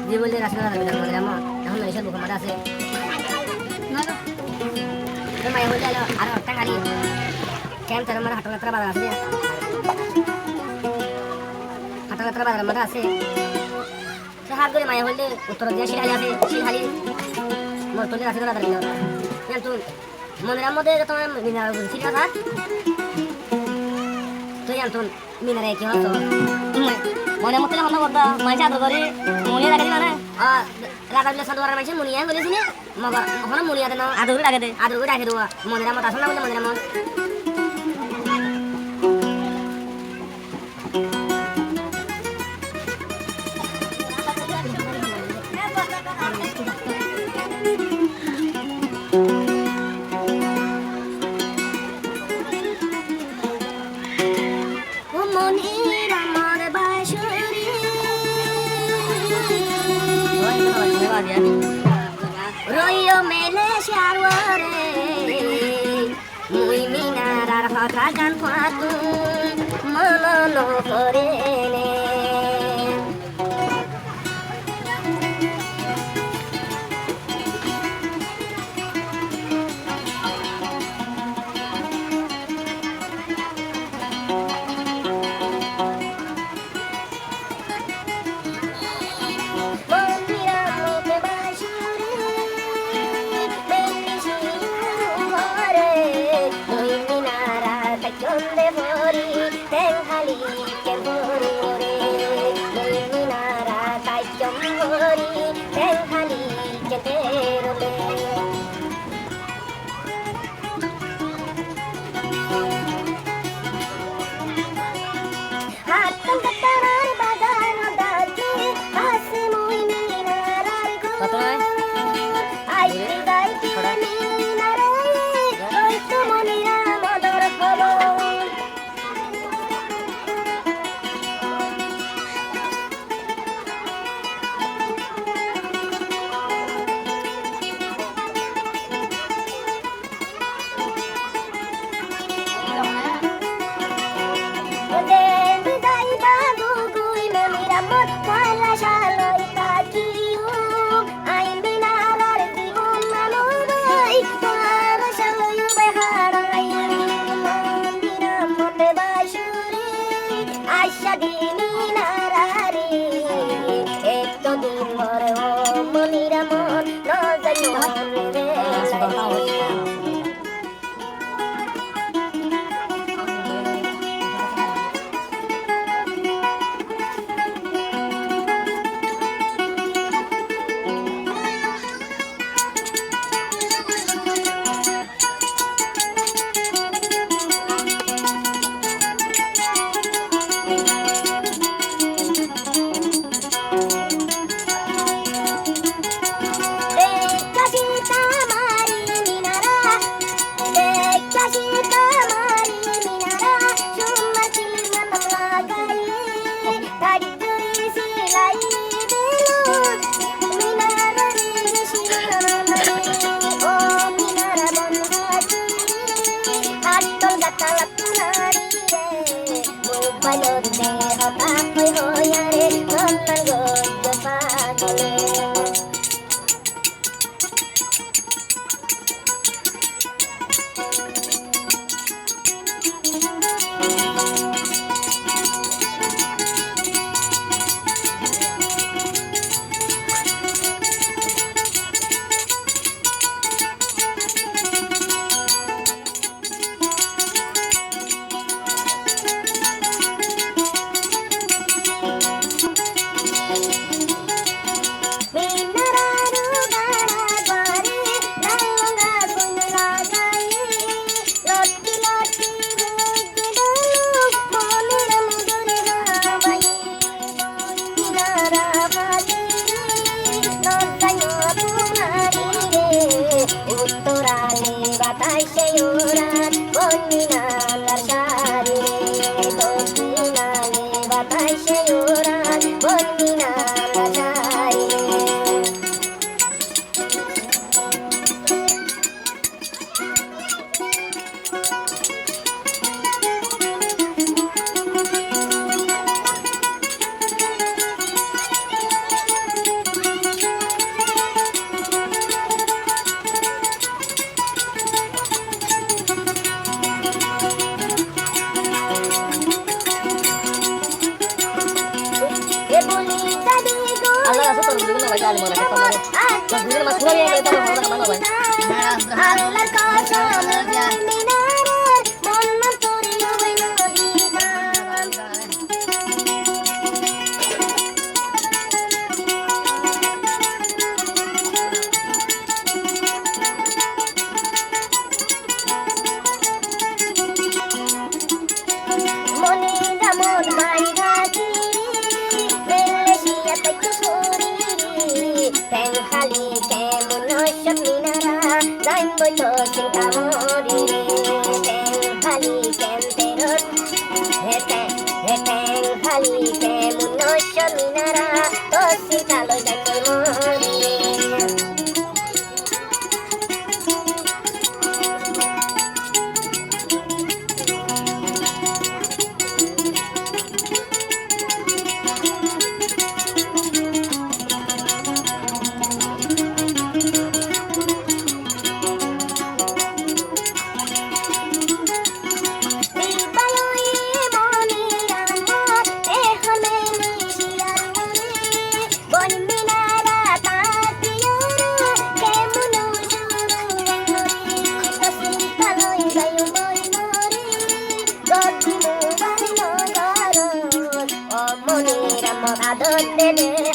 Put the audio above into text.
যে বললে রাসনা দাদা বিধান মধ্যে আমার এখন এসে বুক মাথা আছে তো মাই বললে আর একটা গাড়ি ক্যাম্প তার মানে হাটলাত্রা বাজার আছে হাটলাত্রা বাজার মধ্যে আছে সে হাত ধরে মাই বললে উত্তর দিয়ে শিলহালি আছে শিলহালি মোর তোলে আছে দাদা বিধান কিন্তু মনের মধ্যে তোমার মিনার সিনেমা থাক তুই আন্তন মিনারে কি হতো মনে মতো হন্না করতা মাইছে আদর করে মুনিয়া লাগে না রাগা দিলে সাদওয়ার মাইছে মুনিয়া বলেছি না মগা হন মুনিয়া দেন আদর করে রাখে দেওয়া মনের মতো আসল না বলে মনের মত Royo mele sharware Mui minarar hatagan kwatu Manono korene Donde morí, ten jali que morí. ভাই আলি মরা তো মানে তো গুরু মাছ পুরো নিয়ে গেল তো মানো ভাই আল্লাহর কসম মিনার মন মন তোরে হই নদীনা মনে রামন ভাই গাছি মেলেশিয়া তাই তো সরি ট্যাং খালি কেমন সব মিনারা যাইম বই তো চিন্তা মরি ট্যাং খালি কেমতেরত হে ট্যাং খালি কেমন সব মিনারা তো চিন্তা লই যাইম মরি Ador de